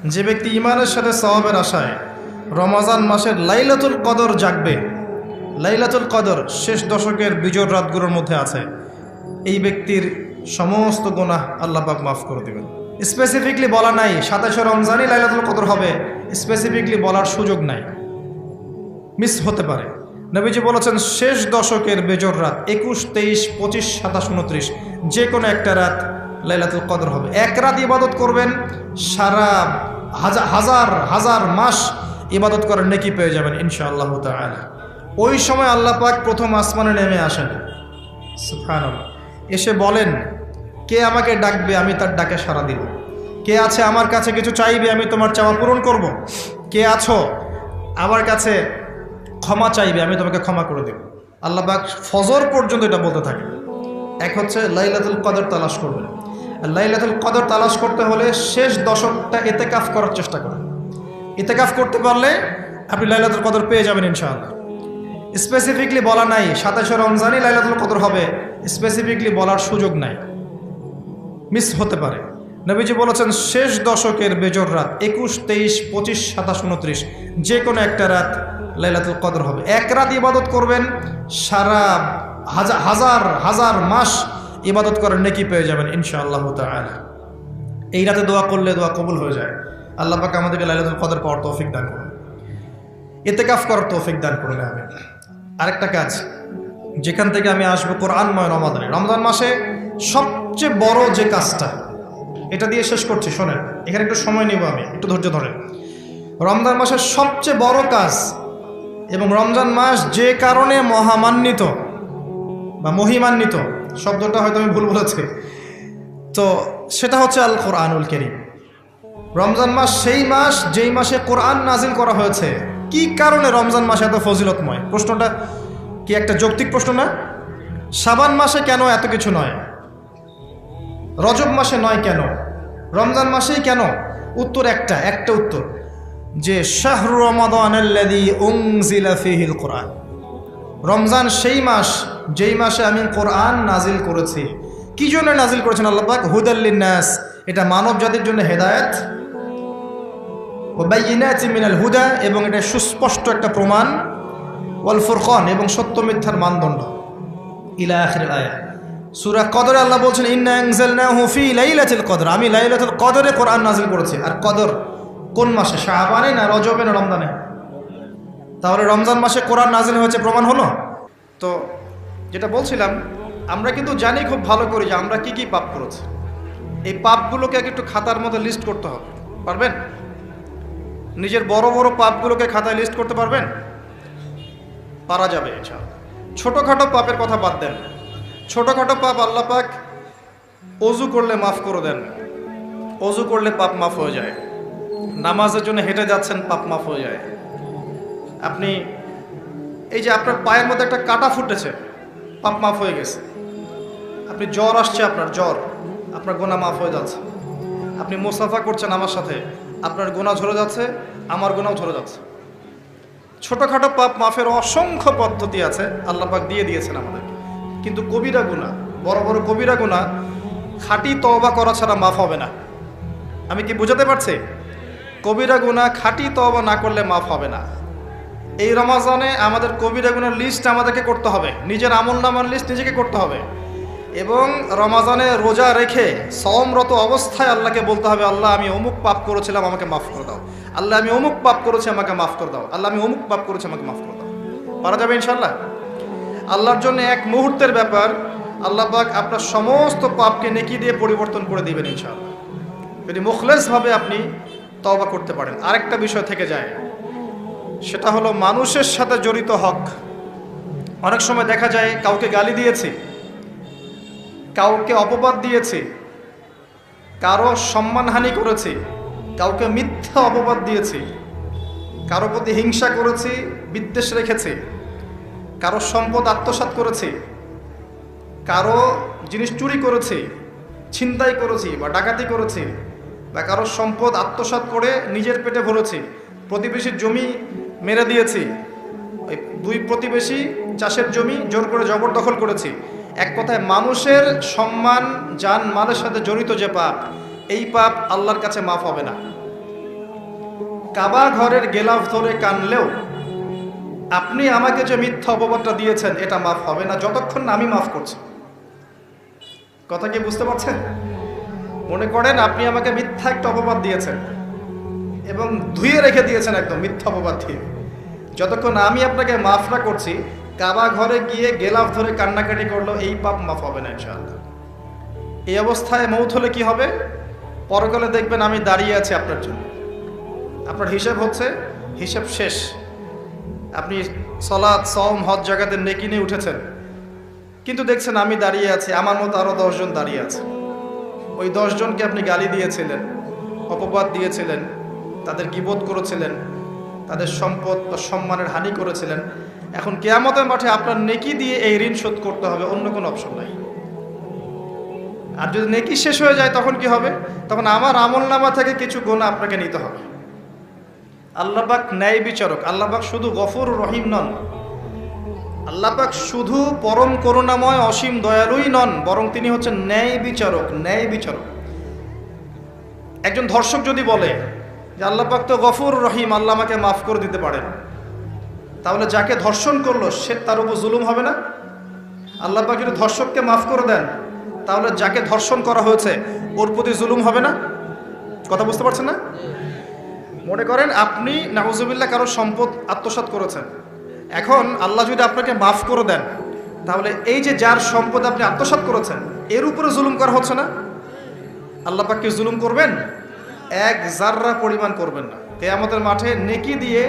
যে ব্যক্তি ঈমানের সাথে সওয়াবের আশায় রমজান মাসের লাইলাতুল কদর জাগবে, লাইলাতুল কদর শেষ দশকের বিজোড় রাতগুলোর মধ্যে আছে, এই ব্যক্তির সমস্ত গুনাহ আল্লাহ পাক মাফ করে দেবেন। স্পেসিফিকলি বলা নাই 27শে রমজানই লাইলাতুল কদর হবে, স্পেসিফিকলি বলার সুযোগ নাই, মিস হতে পারে। নবীজি বলেছেন শেষ দশকের বেজোড় রাত 21, 23, 25, 27, 29 যে কোনো একটা রাত লাইলাতুল কদর হবে। এক রাত ইবাদত করবেন, সারা হাজার হাজার মাস ইবাদত করার নেকি পেয়ে যাবেন ইনশাআল্লাহ তাআলা। ওই সময় আল্লাহ পাক প্রথম আসমানে নেমে আসেন, সুবহানাল্লাহ, এসে বলেন কে আমাকে ডাকবে, আমি তার ডাকে সাড়া দিব। কে আছে আমার কাছে কিছু চাইবে, আমি তোমার চাওয়া পূরণ করব। কে আছো আমার কাছে ক্ষমা চাইবে, আমি তোমাকে ক্ষমা করে দেব। আল্লাহ পাক ফজর পর্যন্ত এটা বলতে থাকে। এক হচ্ছে লাইলাতুল কদর তালাশ করবেন। আর লাইলাতুল কদর তালাশ করতে হলে শেষ দশকটা ইতিকাফ করার চেষ্টা করেন। ইতিকাফ করতে পারলে আপনি লাইলাতুল কদর পেয়ে যাবেন ইনশাআল্লাহ। স্পেসিফিকলি বলা নাই 27শে রমজানই লাইলাতুল কদর হবে, স্পেসিফিকলি বলার সুযোগ নাই, মিস হতে পারে। নবীজি বলেছেন শেষ দশকের বেজোড় রাত 21, 23, 25, 27, 29 যে কোনো একটা রাত লাইলাতুল কদর হবে। এক রাত ইবাদত করবেন, সারা হাজার হাজার মাস ইবাদত করার নেকি পেয়ে যাবেন ইনশাআল্লাহ তাআলা। এই রাতে দোয়া করলে দোয়া কবুল হয়ে যায়। আল্লাহ পাক আমাদেরকে লাইলাতুল কদর পাওয়ার তৌফিক দান করুন, ইতিকাফ করার তৌফিক দান করুন। আমি আরেকটা কাজ যেখান থেকে আমি আসবো, কোরআনময় রমাদানে, রমজান মাসে সবচেয়ে বড় যে কাজটা, এটা দিয়ে শেষ করছি, শোনেন, এখানে একটু সময় নেব, আমি একটু ধৈর্য ধরেন। রমজান মাসের সবচেয়ে বড় কাজ এবং রমজান মাস যে কারণে মহামান্বিত বা মহিমান্বিত, শব্দটা হয়তো আমি ভুল বলেছি, তো সেটা হচ্ছে আল কোরআনুল কারীম। রমজান মাস সেই মাস যেই মাসে কোরআন নাজিল করা হয়েছে। কি কারণে রমজান মাসে এত ফজিলতময়? প্রশ্নটা কি একটা যৌক্তিক প্রশ্ন না? শাবান মাসে কেন এত কিছু নয়, রজব মাসে নয় কেন, রমজান মাসেই কেন? উত্তর একটা উত্তর, যে শাহরু রমাদানাল্লাযী উনজিলা ফীহিল কোরআন, রমজান সেই মাস যেই মাসে আমি কোরআন নাজিল করেছি। কি জন্য নাজিল করেছেন আল্লাহ পাক? হুদাল লিন্নাস, এটা মানব জাতির জন্য হেদায়েত, ওয়া বাইয়িনাতিন মিনাল হুদা, এবং এটা সুস্পষ্ট একটা প্রমাণ, ওয়াল ফুরকান, এবং সত্য মিথ্যার মানদণ্ড, ইলা আখিরিল আয়াত। সূরা কদরে আল্লাহ বলছেন ইন্না আনজালনাহু ফি লাইলাতুল কদর, আমি লাইলাতুল কদরে কোরআন নাজিল করেছি। আর কদর কোন মাসে? শাবানে না রজবে না রমজানে? তাহলে রমজান মাসে কোরআন নাজিল হয়েছে, প্রমাণ হলো। তো যেটা বলছিলাম, আমরা কিন্তু জানি খুব ভালো করে যে আমরা কি কি পাপ করেছি। এই পাপগুলোকে একটু খাতার মধ্যে লিস্ট করতে হবে, পারবেন? নিজের বড় বড় পাপগুলোকে খাতায় লিস্ট করতে পারবেন? পারা যাবে ইনশাআল্লাহ। ছোটোখাটো পাপের কথা বাদ দেন, ছোটোখাটো পাপ আল্লাহ পাক অজু করলে মাফ করে দেন। অজু করলে পাপ মাফ হয়ে যায়। নামাজের জন্য হেঁটে যাচ্ছেন, পাপ মাফ হয়ে যায়। আপনি এই যে আপনার পায়ের মধ্যে একটা কাটা ফুটেছে, পাপ মাফ হয়ে গেছে। আপনি জ্বর আসছে, আপনার গোনা মাফ হয়ে যাচ্ছে। আপনি মুসাফা করছেন আমার সাথে, আপনার গোনা ঝরে যাচ্ছে, আমার গোনাও ঝরে যাচ্ছে। ছোটোখাটো পাপ মাফের অসংখ্য পদ্ধতি আছে, আল্লাহ পাক দিয়ে দিয়েছেন আমাদেরকে। কিন্তু কবিরা গুনাহ, বড় বড় কবিরা গুনাহ খাঁটি তওবা করা ছাড়া মাফ হবে না। আমি কি বোঝাতে পারছি? কবিরা গুনাহ খাঁটি তওবা না করলে মাফ হবে না। এই রমজানে আমাদের কবিরা গুনার লিস্ট আমাদেরকে করতে হবে, নিজের আমলনামার লিস্ট নিজেকে করতে হবে। এবং রমজানে রোজা রেখে সওমরত অবস্থায় আল্লাহকে বলতে হবে, আল্লাহ আমি অমুক পাপ করেছিলাম, আমাকে মাফ করে দাও। আল্লাহ আমি অমুক পাপ করেছি, আমাকে মাফ করে দাও। আল্লাহ আমি অমুক পাপ করেছি, আমাকে মাফ করে দাও। পারা যাবে ইনশাআল্লাহ। আল্লাহর জন্য এক মুহূর্তের ব্যাপার, আল্লাহ পাক আপনার সমস্ত পাপকে নেকি দিয়ে পরিবর্তন করে দিবেন ইনশাআল্লাহ, যদি মুখলেসভাবে আপনি তওবা করতে পারেন। আরেকটা বিষয় থেকে যায়, সেটা হলো মানুষের সাথে জড়িত হক। অনেক সময় দেখা যায় কাউকে গালি দিয়েছি, কাউকে অপবাদ দিয়েছি, কারো সম্মানহানি করেছি, কাউকে মিথ্যা অপবাদ দিয়েছি, কারো প্রতি হিংসা করেছি, বিদ্বেষ রেখেছি, কারো সম্পদ আত্মসাৎ করেছি, কারো জিনিস চুরি করেছি, ছিনতাই করেছি বা ডাকাতি করেছি, বা কারো সম্পদ আত্মসাৎ করে নিজের পেটে ভরেছি, প্রতিবেশীর জমি মেরে দিয়েছি, ওই দুই প্রতিবেশী চাষের জমি জোর করে জবরদখল করেছি। এক কথায় মানুষের সম্মান জান মালের সাথে জড়িত যে পাপ, এই পাপ আল্লাহর কাছে মাফ হবে না। কাবা ঘরের গেলাফ ধরে কানলেও আপনি আমাকে যে মিথ্যা অপবাদটা দিয়েছেন এটা মাফ হবে না যতক্ষণ না আমি মাফ করছি। কথা কি বুঝতে পারছেন? মনে করেন আপনি আমাকে মিথ্যা একটা অপবাদ দিয়েছেন এবং ধুয়ে রেখে দিয়েছেন একদম মিথ্যা অপবাদ দিয়ে। যতক্ষণ আমি আপনাকে মাফ না করছি, কাবা ঘরে গিয়ে গেলাফ ধরে কান্নাকাটি করলো এই পাপ মাফ হবে না ইনশাআল্লাহ। এই অবস্থায় মৌত হলে কি হবে? পরকালে দেখবেন আমি দাঁড়িয়ে আছি আপনার জন্য, আপনার হিসাব হচ্ছে, হিসাব শেষ। আপনি সালাত, সওম, হজ জাকাতে নেকি নিয়ে উঠেছেন, কিন্তু দেখছেন আমি দাঁড়িয়ে আছি, আমার মতো আরো 10 জন দাঁড়িয়ে আছে। ওই 10 জনকে আপনি গালি দিয়েছিলেন, অপবাদ দিয়েছিলেন, তাদের গীবত করেছিলেন, তাদের সম্পদ বা সম্মানের হানি করেছিলেন। এখন কিয়ামতের মাঠে আপনার নেকি দিয়ে এই ঋণ শোধ করতে হবে, অন্য কোনো অপশন নাই। আর যদি নেকি শেষ হয়ে যায় তখন কি হবে? তখন আমার আমলনামা থেকে কিছু গুনাহ আপনাকে নিতে হবে। আল্লাহ পাক ন্যায় বিচারক। আল্লাহ পাক শুধু গফুর রহিম নন, আল্লাহ পাক শুধু পরম করুণাময় অসীম দয়ালুই নন, বরং তিনি হচ্ছেন ন্যায় বিচারক। ন্যায় বিচারক। একজন ধর্ষক যদি বলে যে আল্লাহ পাক তো গফুর রহিম, আল্লাহ আমাকে মাফ করে দিতে পারেন, তাহলে যাকে ধর্ষণ করলো সে তার উপর জুলুম হবে না? আল্লাহ পাক যদি ধর্ষককে মাফ করে দেন, তাহলে যাকে ধর্ষণ করা হয়েছে ওর প্রতি জুলুম হবে না? কথা বুঝতে পারছেন না? মনে করেন আপনি নাউজুবিল্লাহ কারো সম্পদ আত্মসাৎ করেছেন, এখন আল্লাহ যদি আপনাকে মাফ করে দেন, তাহলে এই যে যার সম্পদ আপনি আত্মসাৎ করেছেন এর উপরে জুলুম করা হচ্ছে না? আল্লাহ পাক কি জুলুম করবেন? এক জাররা পরিমাণ করবেন না। কিয়ামতের মাঠে নেকি দিয়ে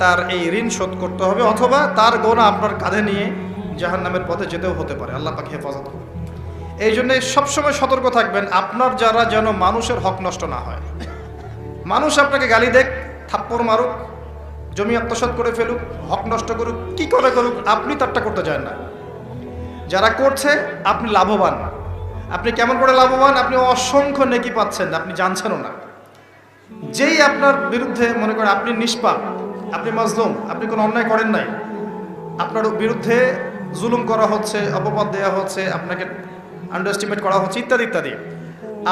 তার এই ঋণ শোধ করতে হবে, অথবা তার গোনা আপনার কাঁধে নিয়ে জাহান্নামের পথে যেতেও হতে পারে। আল্লাহ পাক হেফাজত করবে। এই জন্য সবসময় সতর্ক থাকবেন আপনার যারা যেন মানুষের হক নষ্ট না হয়। মানুষ আপনাকে গালি দেখ, থাপ্পড় মারুক, জমি আত্মসাৎ করে ফেলুক, হক নষ্ট করুক, কি করে করুক, আপনি তারটা করতে চান না। যারা করছে আপনি লাভবান। আপনি কেমন করে লাভবান? আপনি অসংখ্য নেকি পাচ্ছেন, আপনি জানছেনও না। যেই আপনার বিরুদ্ধে মনে করেন আপনি নিষ্পাপ, আপনি মাজলুম, আপনি কোনো অন্যায় করেন নাই, আপনার বিরুদ্ধে জুলুম করা হচ্ছে, অপবাদ দেওয়া হচ্ছে, আপনাকে আন্ডারএস্টিমেট করা হচ্ছে, ইত্যাদি ইত্যাদি,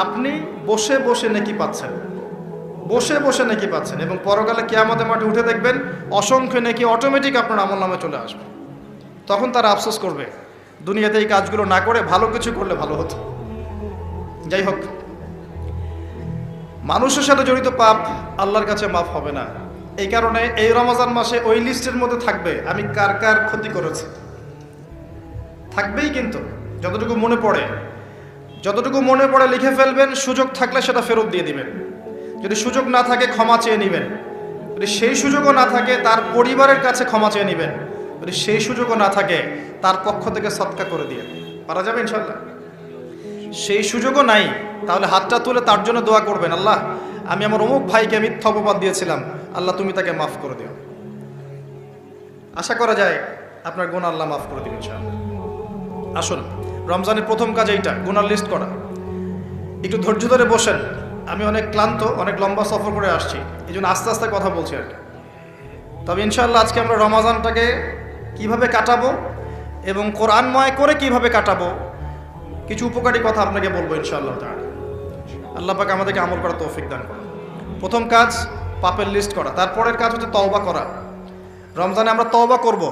আপনি বসে বসে নেকি পাচ্ছেন, বসে বসে নেকি পাচ্ছেন। এবং পরকালে কিয়ামতের মাঠে উঠে দেখবেন অসংখ্য নেকি অটোমেটিক আপনার আমলনামে চলে আসবে। তখন তারা আফসোস করবে দুনিয়াতে এই কাজগুলো না করে ভালো কিছু করলে ভালো হতো। যাই হোক, মানুষের সাথে জড়িত পাপ আল্লাহর কাছে মাফ হবে না। এই কারণে এই রমজান মাসে ওই লিস্টের মধ্যে থাকবে আমি কার কার ক্ষতি করেছি, থাকবেই। কিন্তু যতটুকু মনে পড়ে লিখে ফেলবেন, সুযোগ থাকলে সেটা ফেরত দিয়ে দিবেন। যদি সুযোগ না থাকে ক্ষমা চেয়ে নেবেন, যদি সেই সুযোগও না থাকে তার পরিবারের কাছে ক্ষমা চেয়ে নেবেন, যদি সেই সুযোগও না থাকে তার পক্ষ থেকে সদকা করে দিয়ে পারা যাবে ইনশাল্লাহ। সেই সুযোগও নাই, তাহলে হাতটা তুলে তার জন্য দোয়া করবেন, আল্লাহ আমি আমার অমুক ভাইকে মিথ্যা অপবাদ দিয়েছিলাম, আল্লাহ তুমি তাকে মাফ করে দিও। আশা করা যায় আপনার গুনাহ আল্লাহ মাফ করে দিবেন ইনশাআল্লাহ। আসুন, রমজানের প্রথম কাজ এইটা, গুনার লিস্ট করা। একটু ধৈর্য ধরে বসেন। আমি অনেক ক্লান্ত, অনেক লম্বা সফর করে আসছি, এই জন্য আস্তে আস্তে কথা বলছি আর কি। তবে ইনশাআল্লাহ আজকে আমরা রমজানটাকে কিভাবে কাটাবো এবং কোরআনময় করে কিভাবে কাটাবো, কিছু উপকারী কথা আপনাকে বলবো ইনশাআল্লাহ তাআলা। আল্লাহ পাক আমাদেরকে আমল করার তৌফিক দান করুন। প্রথম কাজ পাপের লিস্ট করা, তারপরের কাজ হচ্ছে তওবা করা। রমজানে আমরা তওবা করব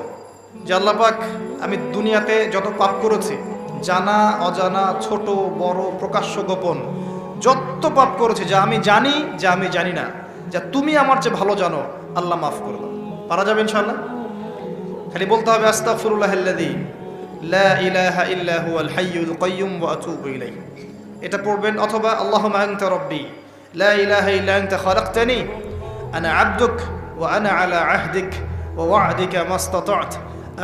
যে আল্লাহ পাক আমি দুনিয়াতে যত পাপ করেছি, জানা অজানা, ছোট বড়, প্রকাশ্য গোপন, যত পাপ করেছি, যা আমি জানি যা আমি জানি না, যা তুমি আমার চেয়ে ভালো জানো, আল্লাহ মাফ করে দাও। পারা যাবে ইনশাআল্লাহ? খালি বলতে হবে আস্তাগফিরুল্লাহাল্লাযী লা ইলাহা ইল্লা হুয়াল হাইয়ুল কাইয়্যুম ওয়া আতুবু ইলাইহি, এটা পড়বেন। অথবা আল্লাহুম্মা আনতা রাব্বি লা ইলাহা ইল্লা আনতা খালাকতানি আনা আবদুক ওয়া আনা আলা আহদিক ওয়া ওয়া'দিকা মাস্তাতা'তু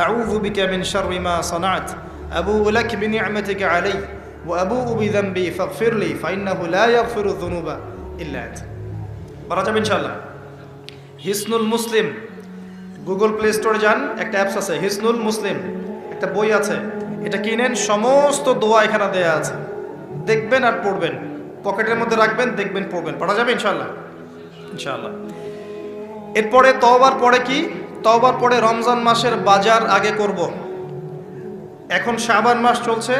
আউযু বিকা মিন শাররি মা সানা'তু আবুউ লাক বিনি'মাতিকা আলাইয়া ওয়া আবুউ বিযানবি ফাগফিরলি ফাইন্নাহু লা ইয়াগফিরু যুনুবা ইল্লা আনতা। পারা যাবে ইনশাআল্লাহ? হিসনুল মুসলিম, গুগল প্লে স্টোরে যান, একটা অ্যাপস আছে হিসনুল মুসলিম, একটা বই আছে, এটা কিনেন, সমস্ত দোয়া এখানে দেয়া আছে, দেখবেন আর পড়বেন, পকেটের মধ্যে রাখবেন, দেখবেন, পড়বেন। পড়া যাবে ইনশাআল্লাহ? ইনশাআল্লাহ। এরপরে তওবার পরে কি? তওবার পরে রমজান মাসের বাজার আগে করব। এখন শাবান মাস চলছে,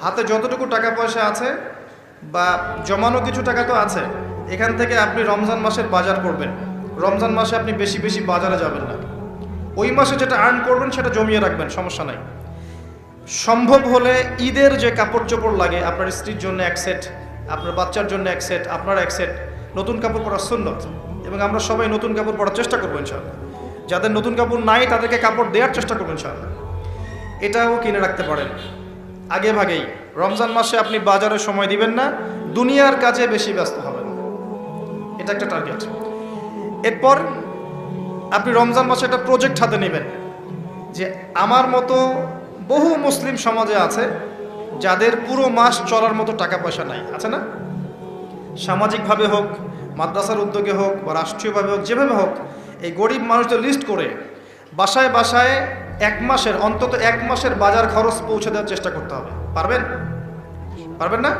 হাতে যতটুকু টাকা পয়সা আছে বা জমানো কিছু টাকা তো আছে, এখান থেকে আপনি রমজান মাসের বাজার করবেন। রমজান মাসে আপনি বেশি বেশি বাজারে যাবেন না। ওই মাসে যেটা আর্ন করবেন সেটা জমিয়ে রাখবেন, সমস্যা নাই। সম্ভব হলে ঈদের যে কাপড় চোপড় লাগে, আপনার স্ত্রীর জন্য এক সেট, আপনার বাচ্চার জন্য এক সেট, আপনার এক সেট, নতুন কাপড় পরা সুন্নত, এবং আমরা সবাই নতুন কাপড় পরার চেষ্টা করবো ইনশাআল্লাহ। যাদের নতুন কাপড় নাই তাদেরকে কাপড় দেওয়ার চেষ্টা করবো ইনশাআল্লাহ। এটাও কিনে রাখতে পারেন আগে ভাগেই। রমজান মাসে আপনি বাজারে সময় দিবেন না, দুনিয়ার কাজে বেশি ব্যস্ত হবেন, এটা একটা টার্গেট। এরপর আপনি রমজান মাসে একটা প্রজেক্ট হাতে নেবেন যে আমার মতো বহু মুসলিম সমাজে আছে যাদের পুরো মাস চলার মতো টাকা পয়সা নাই, আছে না? সামাজিকভাবে হোক, মাদ্রাসার উদ্যোগে হোক, বা রাষ্ট্রীয়ভাবে হোক, যেভাবে হোক, এই গরিব মানুষদের লিস্ট করে বাসায় বাসায় অন্তত এক মাসের বাজার খরচ পৌঁছে দেওয়ার চেষ্টা করতে হবে। পারবেন? পারবেন না?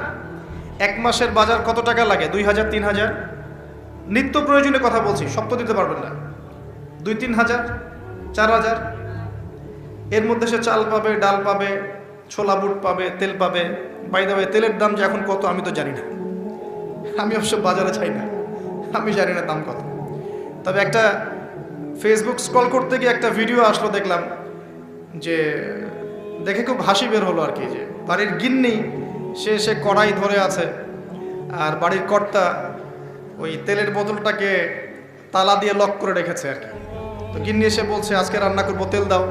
এক মাসের বাজার কত টাকা লাগে? 2000, 3000। নিত্য প্রয়োজনীয় কথা বলছি, সব তো দিতে পারবেন না। 2-3 হাজার, 4000, এর মধ্যে সে চাল পাবে, ডাল পাবে, ছোলা বুট পাবে, তেল পাবে। বাই দ্য ওয়ে, তেলের দাম যে এখন কত আমি তো জানি না, আমি অবশ্য বাজারে চাই না, আমি জানি না দাম কত। তবে একটা ফেসবুক স্ক্রল করতে গিয়ে একটা ভিডিও আসলো, দেখলাম যে দেখে খুব হাসি বের হলো আর কি, যে বাড়ির গিন্নি সে কড়াই ধরে আছে, আর বাড়ির কর্তা ওই তেলের বোতলটাকে তালা দিয়ে লক করে রেখেছে আর কি। তো গিন্নি এসে বলছে আজকে রান্না করবো, তেল দাও।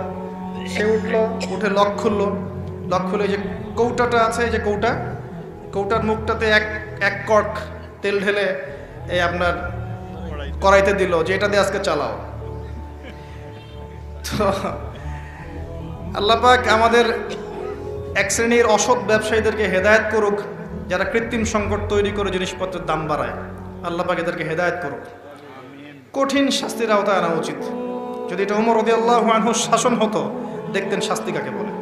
সে উঠলো, উঠে লক খুললো, লক খুলে যে কৌটাটা আছে, এই যে কৌটার মুখটাতে এক কর্ক তেল ঢেলে এই আপনার কড়াইতে দিল, যে এটা দিয়ে আজকে চালাও। তো আল্লাহ পাক আমাদের এক শ্রেণীর অসৎ ব্যবসায়ীদেরকে হেদায়েত করুক, যারা কৃত্রিম সংকট তৈরি করে জিনিসপত্রের দাম বাড়ায়। আল্লাহ পাক এদেরকে হেদায়েত করুক, কঠিন শাস্তির আওতায় আনা উচিত। যদি এটা ওমর রাদিয়াল্লাহু আনহুর শাসন হতো, দেখতেন শাস্তি কাকে বলে,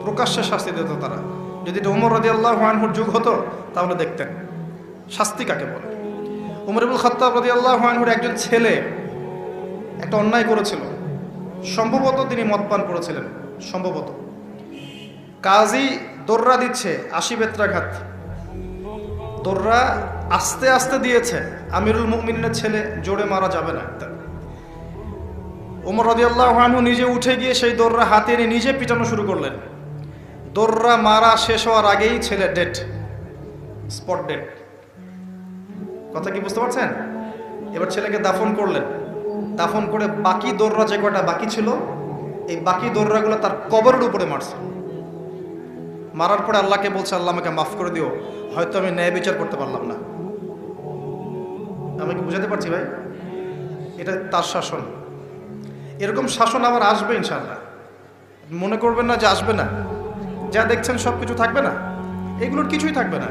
প্রকাশ্যে শাস্তি দিত তারা। যদি এটা ওমর রাদিয়াল্লাহু আনহুর যুগ হতো, তাহলে দেখতেন শাস্তি কাকে বলে। ওমর ইবনুল খাত্তাব রাদিয়াল্লাহু আনহুর একজন ছেলে একটা অন্যায় করেছিল, সম্ভবত তিনি মদ পান করেছিলেন, সম্ভবত। কাজী দোররা দিচ্ছে 80 বেত্রাঘাত, দোররা আস্তে আস্তে দিয়েছে। আমিরুল মুমিনিনের ছেলে, জোরে মারা যাবে না। ওমর রাদিয়াল্লাহু আনহু নিজে উঠে গিয়ে সেই দোররা হাতে নিয়ে নিজে পিটানো শুরু করলেন। দোররা মারা শেষ হওয়ার আগেই ছেলে ডেড, স্পট ডেড। কথা কি বুঝতে পারছেন? এবার ছেলেকে দাফন করলেন, দাফন করে বাকি দোররা যে কটা বাকি ছিল, এই বাকি দোররাগুলো তার কবরের উপরে মারছে। মারার পরে আল্লাহকে বলছে, আল্লাহ আমাকে মাফ করে দিও, হয়তো আমি ন্যায় বিচার করতে পারলাম না। আমি কি বুঝাতে পারছি ভাই? এটা তার শাসন। এরকম শাসন আবার আসবে ইনশাআল্লাহ, মনে করবেন না যে আসবে না। যা দেখছেন সব কিছু থাকবে না, এগুলোর কিছুই থাকবে না।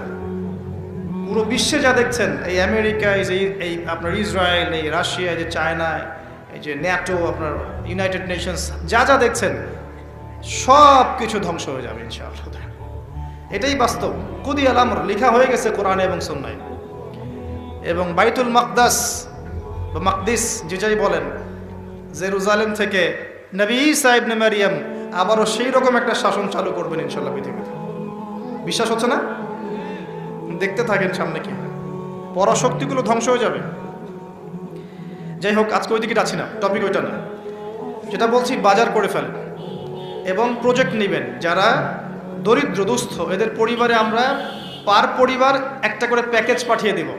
পুরো বিশ্বে যা দেখছেন, এই আমেরিকা, এই আপনার ইসরায়েল, এই রাশিয়া, এই যে চায়না, এই যে ন্যাটো, আপনার ইউনাইটেড নেশনস, যা দেখছেন সব কিছু ধ্বংস হয়ে যাবে ইনশাআল্লাহ। এটাই বাস্তব, কুদি আল আমর, লেখা হয়ে গেছে কোরআনে এবং সুন্নায়। এবং বাইতুল মাকদাস বা মাকদিস যে যাই বলেন, জেরুজালেম থেকে নবী ঈসা ইবনে মারিয়াম আবারও সেই রকম একটা শাসন চালু করবেন ইনশাআল্লাহ পৃথিবীতে। বিশ্বাস হচ্ছে না? দেখতে থাকেন সামনে কি হয়, পরাশক্তিগুলো ধ্বংস হয়ে যাবে। যাই হোক, আজকে ওই দিকে যাচ্ছি না, টপিক ওইটা না। যেটা বলছি, বাজার করে ফেলেন এবং প্রজেক্ট নেবেন। যারা দরিদ্র দুস্থ, এদের পরিবারে আমরা পার পরিবার একটা করে প্যাকেজ পাঠিয়ে দিব,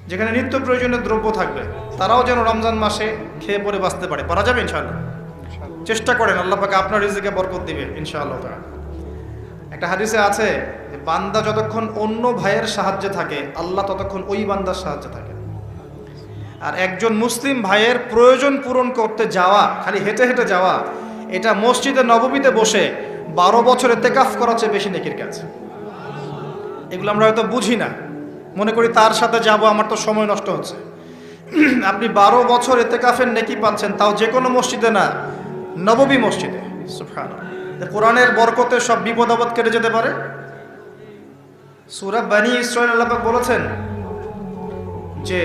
যেখানে নিত্য প্রয়োজনীয় দ্রব্য থাকবে। তারাও যেন রমজান মাসে খেয়ে পরে বাঁচতে পারে। পারা যাবে ইনশাআল্লাহ? চেষ্টা করেন, আল্লাহ পাক আপনার রিজিকে বরকত দিবে ইনশাআল্লাহ। একটা হাদিসে আছে যে বান্দা যতক্ষণ অন্য ভাইয়ের সাহায্যে থাকে, আল্লাহ ততক্ষণ ওই বান্দার সাহায্যে থাকে। আর একজন মুসলিম ভাইয়ের প্রয়োজন পূরণ করতে যাওয়া, খালি হেঁটে হেঁটে যাওয়া, এটা মসজিদে নববীতে বসে 12 বছর ইতিকাফ করার চেয়ে বেশি নেকির কাজ। এগুলো আমরা হয়তো বুঝি না, মনে করি তার সাথে যাব, আমার তো সময় নষ্ট হচ্ছে। আপনি 12 বছর ইতিকাফের নেকি পাচ্ছেন, তাও যে কোনো মসজিদে না, নববী মসজিদে। সুবহানাল্লাহ, কোরআনের বরকতে সব বিপদ আপদ কেটে যেতে পারে। সূরা বনী ইসরাঈল আল্লাহ পাক বলেছেন যে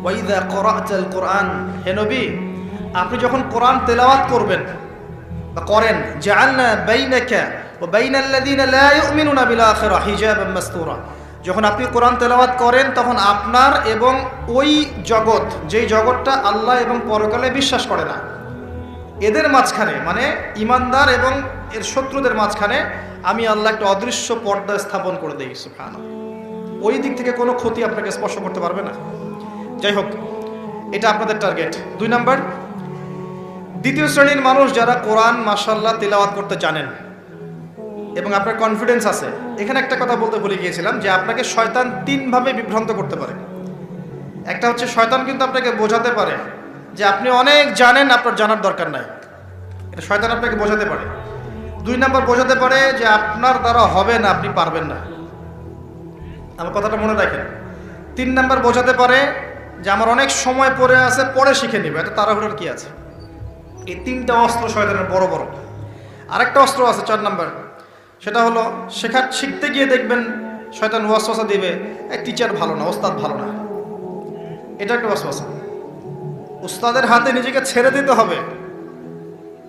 ওয়াইদা ক্বরা'তাল কুরআন, হে নবী আপনি যখন কোরআন তেলাওয়াত করবেন বা করেন, জাআলনা বাইনাকা ওয়া বাইনাল্লাযীনা লা ইউমিনুনা বিল আখিরাহ হিজাবান মাসতুরা, যখন আপনি কোরআন তেলাওয়াত করেন তখন আপনার এবং ওই জগৎ, যেই জগৎটা আল্লাহ এবং পরকালে বিশ্বাস করে না, এদের মাঝখানে মানে ইমানদার এবং এর শত্রুদের মাঝখানে আমি আল্লাহ একটা অদৃশ্য পর্দা স্থাপন করে দিই। সুবহানাল্লাহ। ওই দিক থেকে কোনো ক্ষতি আপনাকে স্পর্শ করতে পারবে না। যাই হোক, এটা আপনাদের টার্গেট। 2 নাম্বার, দ্বিতীয় শ্রেণীর মানুষ যারা কোরআন মাশাআল্লাহ তিলাওয়াত করতে জানেন এবং আপনার কনফিডেন্স আছে। এখানে একটা কথা বলতে ভুলে গিয়েছিলাম যে আপনাকে শয়তান 3 ভাবে বিভ্রান্ত করতে পারে। একটা হচ্ছে শয়তান কিন্তু আপনাকে বোঝাতে পারে যে আপনি অনেক জানেন, আপনার জানার দরকার নাই। এটা শয়তান আপনাকে বোঝাতে পারে। 2 নাম্বার, বোঝাতে পারে যে আপনার দ্বারা হবে না, আপনি পারবেন না। আমার কথাটা মনে রাখেন। 3 নাম্বার, বোঝাতে পারে যে আমার অনেক সময় পড়ে আছে, পরে শিখে নেবে, এটা তাড়াহুড়োর কি আছে। এই 3টা অস্ত্র শয়তানের বড় বড়। আরেকটা অস্ত্র আছে 4 নাম্বার, সেটা হলো শিখতে গিয়ে দেখবেন শয়তান ওয়াসওয়াসা দিবে, এই টিচার ভালো না, ওস্তাদ ভালো না। এটা একটা ওয়াসওয়াসা। উস্তাদের হাতে নিজেকে ছেড়ে দিতে হবে,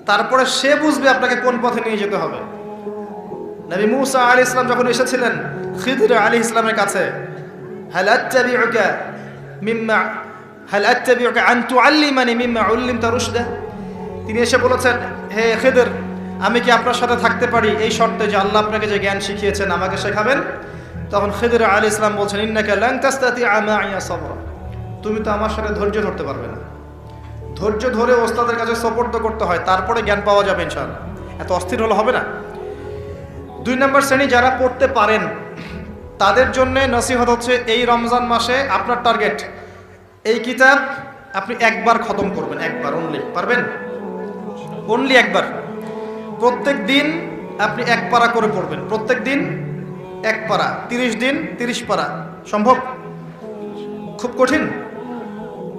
তারপরে সে বুঝবে আপনাকে কোন পথে নিয়ে যেতে হবে। নবী মুসা আলাইহিস সালাম যখন এসেছিলেন খিদর আলাইহিস সালামের কাছে, হাল আত্তাবিউকা আন তুআল্লিমানি মিম্মা উল্লিমতা রুশদা, তিনি এসে বলেছেন, হে খিদর, আমি কি আপনার সাথে থাকতে পারি এই শর্তে যে আল্লাহ আপনাকে যে জ্ঞান শিখিয়েছেন আমাকে শেখাবেন? তখন খিদর আলাইহিস সালাম বলছেন, ইন্নাকা লান তাস্তাতিআ মা'ইয়া সাবরা, তুমি তো আমার সাথে ধৈর্য ধরতে পারবে না। ধৈর্য ধরে ওস্তাদের কাছে সুপর্দ করতে হয়, তারপরে জ্ঞান পাওয়া যাবে ইনশাআল্লাহ। এত অস্থির হলে হবে না। 2 নম্বর শ্রেণী যারা পড়তে পারেন তাদের জন্য নসিহত হচ্ছে, এই রমজান মাসে আপনার টার্গেট এই কিতাব আপনি একবার খতম করবেন, একবার অনলি। পারবেন? অনলি একবার। প্রত্যেক দিন আপনি 1 পারা করে পড়বেন, প্রত্যেক দিন 1 পারা, 30 দিন 30 পারা। সম্ভব? খুব কঠিন?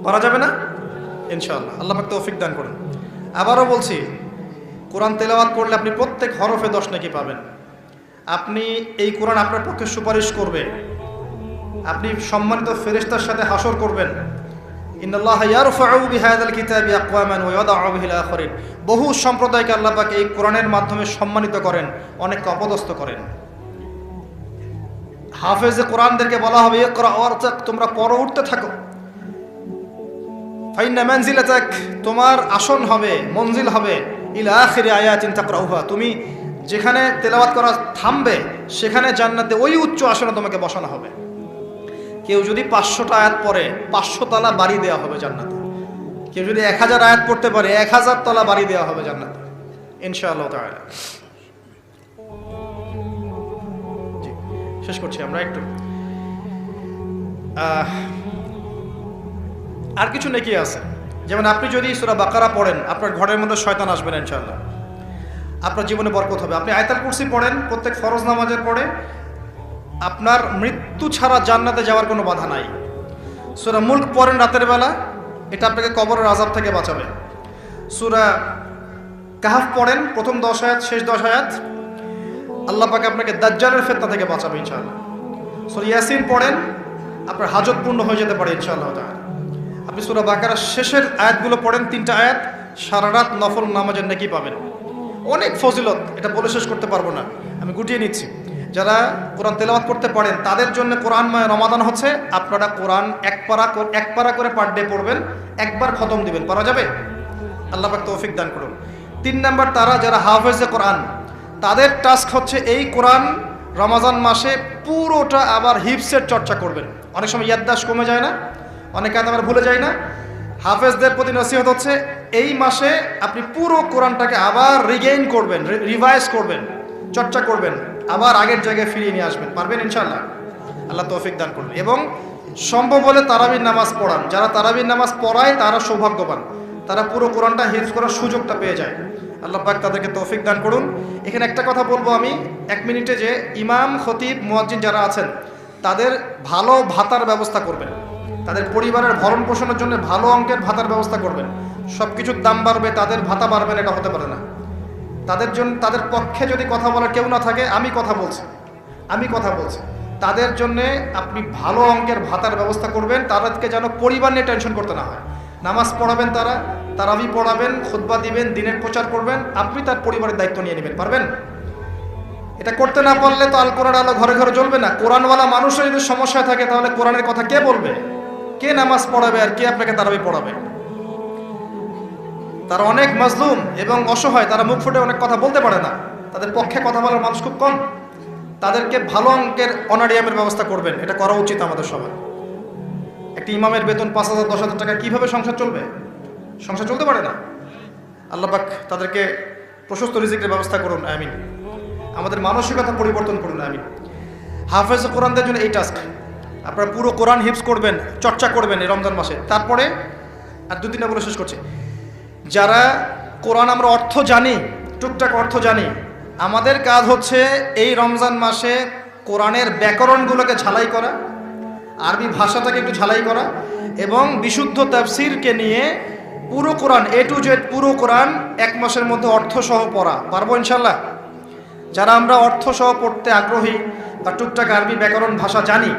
পারা যাবে না? ইনশাআল্লাহ আল্লাহ পাক তৌফিক দান করুন। আবারও বলছি, কোরআন তেলাওয়াত করলে আপনি প্রত্যেক হরফে 10 নেকি পাবেন। আপনি এই কোরআন আপনার পক্ষে সুপারিশ করবে, আপনি সম্মানিত ফেরেশতার সাথে হাসর করবেন। ইন্নাল্লাহা ইয়ারফাউ বিহাযাল কিতাবি আকওয়ামান ওয়া ইয়াদাউ বিহিল আখারিন। বহু সম্প্রদায়কে আল্লাহ পাক এই কোরআনের মাধ্যমে সম্মানিত করেন, অনেককে অপদস্থ করেন। হাফেজে কোরআনদেরকে বলা হবে, ইকরা ওয়ারতাক, তোমরা পড়ো, উঠতে থাকো। ফাইন্না মানজিলাতাক, তোমার আসন হবে, মঞ্জিল হবে, ইলা আখিরি আয়াতিন তাকরাউহা, তুমি যেখানে তেলাওয়াত করা থামবে সেখানে জান্নাতে ওই উচ্চ আসনে তোমাকে বসানো হবে। কেউ যদি 500টা আয়াত পড়ে 500 তলা বাড়ি দেওয়া হবে জান্নাতে। কেউ যদি 1000 আয়াত পড়তে পারে 1000 তলা বাড়ি দেওয়া হবে জান্নাতে ইনশাআল্লাহ তাআলা। জি, শেষ করছি আমরা একটু। আর কিছু নেকি আছে, যেমন আপনি যদি সূরা বাকারা পড়েন আপনার ঘরের মধ্যে শয়তান আসবে না ইনশাআল্লাহ, আপনার জীবনে বরকত হবে। আপনি আয়াতুল কুরসি পড়েন প্রত্যেক ফরজ নামাজের পরে, আপনার মৃত্যু ছাড়া জান্নাতে যাওয়ার কোনো বাধা নাই। সূরা মুলক পড়েন রাতের বেলা, এটা আপনাকে কবরের আযাব থেকে বাঁচাবে। সূরা কাহফ পড়েন প্রথম 10 আয়াত শেষ 10 আয়াত, আল্লাহ পাক আপনাকে দাজ্জালের ফিতনা থেকে বাঁচাবে ইনশাআল্লাহ। সূরা ইয়াসিন পড়েন, আপনার হাজত পূর্ণ হয়ে যেতে পারে ইনশাআল্লাহ তাআলা। আপনি সূরা বাকারার শেষের আয়াতগুলো পড়েন 3টা আয়াত, সারা রাত নফল নামাজের নেকি পাবেন। অনেক ফজিলত, এটা বলে শেষ করতে পারবো না, আমি গুটিয়ে নিচ্ছি। যারা কোরআন তেলাওয়াত করতে পারেন তাদের জন্য কোরআনময় রমাদান হচ্ছে, আপনারা কোরআন 1 পারা করে পার ডে পড়বেন, একবার খতম দিবেন। পারা যাবে? আল্লাহ পাক তৌফিক দান করুন। 3 নাম্বার, তারা যারা হাফেজে কোরআন তাদের টাস্ক হচ্ছে এই কোরআন রমাজান মাসে পুরোটা আবার হিফসের চর্চা করবেন। অনেক সময় ইয়াদদাশ কমে যায় না, অনেক আয়াত আমরা ভুলে যাই না। হাফেজদের প্রতি নসিহত হচ্ছে এই মাসে আপনি পুরো কোরআনটাকে আবার রিগেইন করবেন, রিভাইজ করবেন, চর্চা করবেন, আবার আগের জায়গায় ফিরিয়ে নিয়ে আসবেন। পারবেন ইনশাআল্লাহ? আল্লাহ তৌফিক দান করুন। এবং সম্ভব হলে তারাবির নামাজ পড়ান। যারা তারাবির নামাজ পড়ায় তারা সৌভাগ্যবান, তারা পুরো কোরআনটা হিফজ করার সুযোগটা পেয়ে যায়। আল্লাহ পাক তাদেরকে তৌফিক দান করুন। এখানে একটা কথা বলবো আমি 1 মিনিটে, যে ইমাম খতিব মুয়াজ্জিন যারা আছেন তাদের ভালো ভাতার ব্যবস্থা করবেন, তাদের পরিবারের ভরণ পোষণের জন্য ভালো অঙ্কের ভাতার ব্যবস্থা করবেন। সব কিছুর দাম বাড়বে, তাদের ভাতা বাড়বে না, এটা হতে পারে না। তাদের জন্য, তাদের পক্ষে যদি কথা বলার কেউ না থাকে, আমি কথা বলছি, তাদের জন্যে আপনি ভালো অঙ্কের ভাতার ব্যবস্থা করবেন, তাদেরকে যেন পরিবার নিয়ে টেনশন করতে না হয়। নামাজ পড়াবেন, তারাবি পড়াবেন, খুতবা দিবেন, দিনের প্রচার করবেন, আপনি তার পরিবারের দায়িত্ব নিয়ে নেবেন। পারবেন? এটা করতে না পারলে তো আল কোরআন আলো ঘরে ঘরে জ্বলবে না। কোরআনওয়ালা মানুষের যদি সমস্যা থাকে তাহলে কোরআনের কথা কে বলবে? কে নামাজ পড়াবে আর কে আপনাকে তারাবি পড়াবে? তারা অনেক মাজলুম এবং অসহায়, তারা মুখ ফুটে অনেক কথা বলতে পারে না, তাদের পক্ষে কথা বলার মানুষ খুব কম। তাদেরকে ভালো অঙ্কের অনারিয়ামের ব্যবস্থা করবেন, এটা করা উচিত আমাদের সবার। একটি ইমামের বেতন 5,000 10,000 টাকা, কিভাবে সংসার চলবে? সংসার চলতে পারে না। আল্লাহ পাক তাদেরকে প্রশস্ত রিজিকের ব্যবস্থা করুন, আমিন। আমাদের মানসিকতা পরিবর্তন করুন, আমিন। হাফেজ কোরআনদের জন্য এই টাস্ক, আপনারা পুরো কোরআন হিফজ করবেন, চর্চা করবেন এই রমজান মাসে। তারপরে আর 2-3টা বলে শেষ করছি। যারা কোরআন আমরা অর্থ জানি, টুকটাক অর্থ জানি, আমাদের কাজ হচ্ছে এই রমজান মাসে কোরআনের ব্যাকরণগুলোকে ঝালাই করা, আরবি ভাষাটাকে একটু ঝালাই করা, এবং বিশুদ্ধ তাফসিরকে নিয়ে পুরো কোরআন A to Z পুরো কোরআন 1 মাসের মধ্যে অর্থসহ পড়া। পারবো ইনশাল্লাহ? যারা আমরা অর্থসহ পড়তে আগ্রহী বা টুকটাক আরবি ব্যাকরণ ভাষা জানি,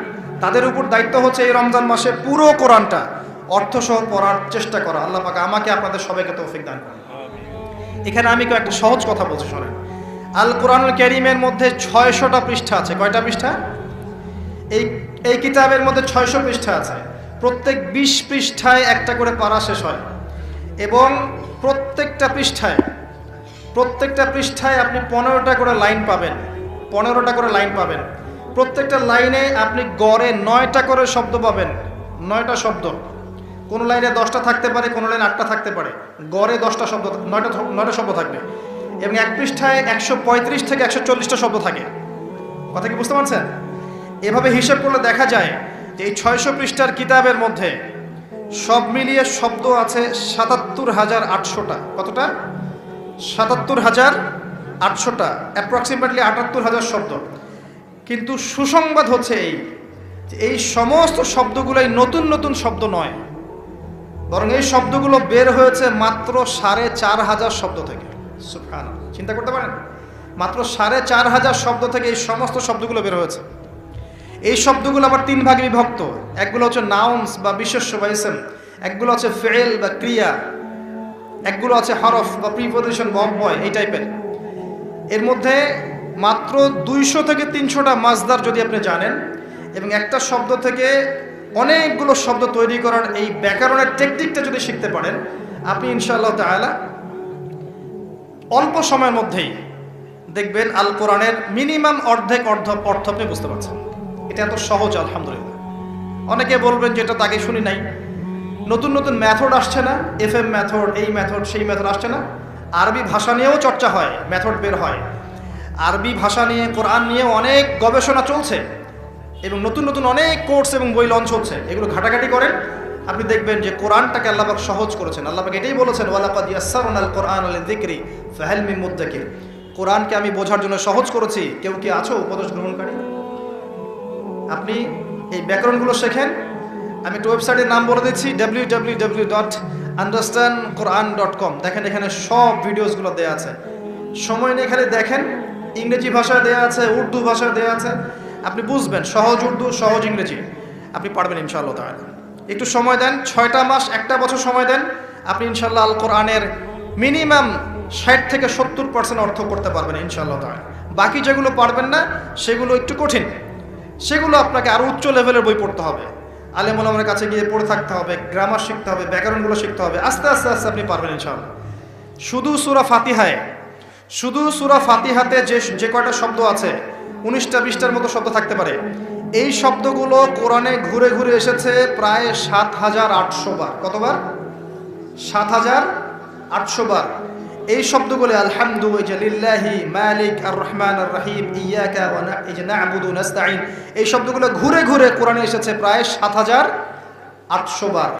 তাদের উপর দায়িত্ব হচ্ছে এই রমজান মাসে পুরো কোরআনটা অর্থসহ পড়ার চেষ্টা করা। আল্লাহ পাক আমাকে আপনাদের সবাইকে তৌফিক দান করুন। এখানে আমি একটা সহজ কথা বলছি, শোনেন। আল কোরআনুল কারীমের মধ্যে 600টা পৃষ্ঠা আছে। কয়টা পৃষ্ঠা? এই কিতাবের মধ্যে 600 পৃষ্ঠা আছে। প্রত্যেক 20 পৃষ্ঠায় একটা করে পারা শেষ হয়, এবং প্রত্যেকটা পৃষ্ঠায় আপনি 15টা করে লাইন পাবেন। 15টা করে লাইন পাবেন। প্রত্যেকটা লাইনে আপনি গড়ে 9টা করে শব্দ পাবেন। 9টা শব্দ। কোনো লাইনে 10টা থাকতে পারে, কোনো লাইনে 8টা থাকতে পারে। গড়ে 10টা শব্দ, 9টা শব্দ থাকবে। এবং এক পৃষ্ঠায় 135 থেকে 140টা শব্দ থাকে। কথা কি বুঝতে পারছেন? এভাবে হিসাব করলে দেখা যায় যে এই 600 পৃষ্ঠার কিতাবের মধ্যে সব মিলিয়ে শব্দ আছে 77,800টা। কতটা? 77,800টা, অ্যাপ্রক্সিমেটলি 78,000 শব্দ। কিন্তু সুসংবাদ হচ্ছে এই সমস্ত শব্দগুলোই নতুন নতুন শব্দ নয়, বরং এই শব্দগুলো বের হয়েছে মাত্র 4,500 শব্দ থেকে। সুবহানাল্লাহ, চিন্তা করতে পারেন? মাত্র 4,500 শব্দ থেকে এই সমস্ত শব্দগুলো বের হয়েছে। এই শব্দগুলো আবার 3 ভাগে বিভক্ত। একগুলো হচ্ছে নাউন্স বা বিশেষ্য বা ইসম, একগুলো হচ্ছে ফেল বা ক্রিয়া, একগুলো আছে হরফ বা প্রিপোজিশন বা অব্যয়, এই টাইপের। এর মধ্যে মাত্র 200 থেকে 300টা মাজদার যদি আপনি জানেন, এবং একটা শব্দ থেকে অনেকগুলো শব্দ তৈরি করার এই ব্যাকরণের টেকনিকটা যদি শিখতে পারেন, আপনি ইনশাআল্লাহ তাআলা অল্প সময়ের মধ্যেই দেখবেন আল কোরআনের মিনিমাম অর্ধেক অর্থ আপনি বুঝতে পারছেন। এটা এত সহজ, আলহামদুলিল্লাহ। অনেকে বলবেন যে এটা তাকে শুনি নাই। নতুন নতুন মেথড আসছে না? FM মেথড, এই মেথড, সেই মেথড আসছে না? আরবি ভাষা নিয়েও চর্চা হয়, মেথড বের হয়। আরবি ভাষা নিয়ে, কোরআন নিয়ে অনেক গবেষণা চলছে, এবং নতুন নতুন অনেক কোর্স এবং বই লঞ্চ হচ্ছে। এগুলো ঘাটাঘাটি করেন, আপনি দেখবেন যে কোরআনটাকে আল্লাহ পাক সহজ করেছেন। আল্লাহ পাক এটাই বলেছেন, ওয়ালাকাদ ইয়াসসারনাল কোরআনা লিযিকরি ফাহাল মিন মুদ্দাকির। কোরআনকে আমি বোঝার জন্য সহজ করেছি, কেউ কি আছো উপদেশ গ্রহণকারী? আপনি এই ব্যাকরণগুলো শেখেন। আমি একটা ওয়েবসাইটের নাম বলে দিচ্ছি, www.understandquran.com। দেখেন, এখানে সব ভিডিওসগুলো দেওয়া আছে। সময় নিয়ে খালি দেখেন। ইংরেজি ভাষায় দেওয়া আছে, উর্দু ভাষায় দেওয়া আছে। আপনি বুঝবেন, সহজ উর্দু, সহজ ইংরেজি, আপনি পারবেন ইনশাআল্লাহ তাআলা। একটু সময় দেন, 6টা মাস, 1টা বছর সময় দেন, আপনি ইনশাআল্লাহ আল কোরআনের মিনিমাম 60 থেকে 70% অর্থ করতে পারবেন ইনশাআল্লাহ তাআলা। বাকি যেগুলো পারবেন না, সেগুলো একটু কঠিন, সেগুলো আপনাকে আরও উচ্চ লেভেলের বই পড়তে হবে, আলেম ওলামার কাছে গিয়ে পড়ে থাকতে হবে, গ্রামার শিখতে হবে, ব্যাকরণগুলো শিখতে হবে। আস্তে আস্তে আস্তে আপনি পারবেন ইনশাআল্লাহ। শুধু সূরা ফাতিহাতে যে কয়টা শব্দ আছে, 19টা 20টার মতো শব্দ থাকতে পারে। এই শব্দগুলো কোরআনে ঘুরে ঘুরে এসেছে প্রায় 7,800 বার। কতবার? 7,800 বার। এই শব্দগুলো আলহামদুলিল্লাহি মালিক আর রহমান আর রহিম ইয়াকা ওয়া না'বুদু নাস্তাঈন, এই শব্দগুলো ঘুরে ঘুরে কোরআনে এসেছে প্রায় 7,800 বার।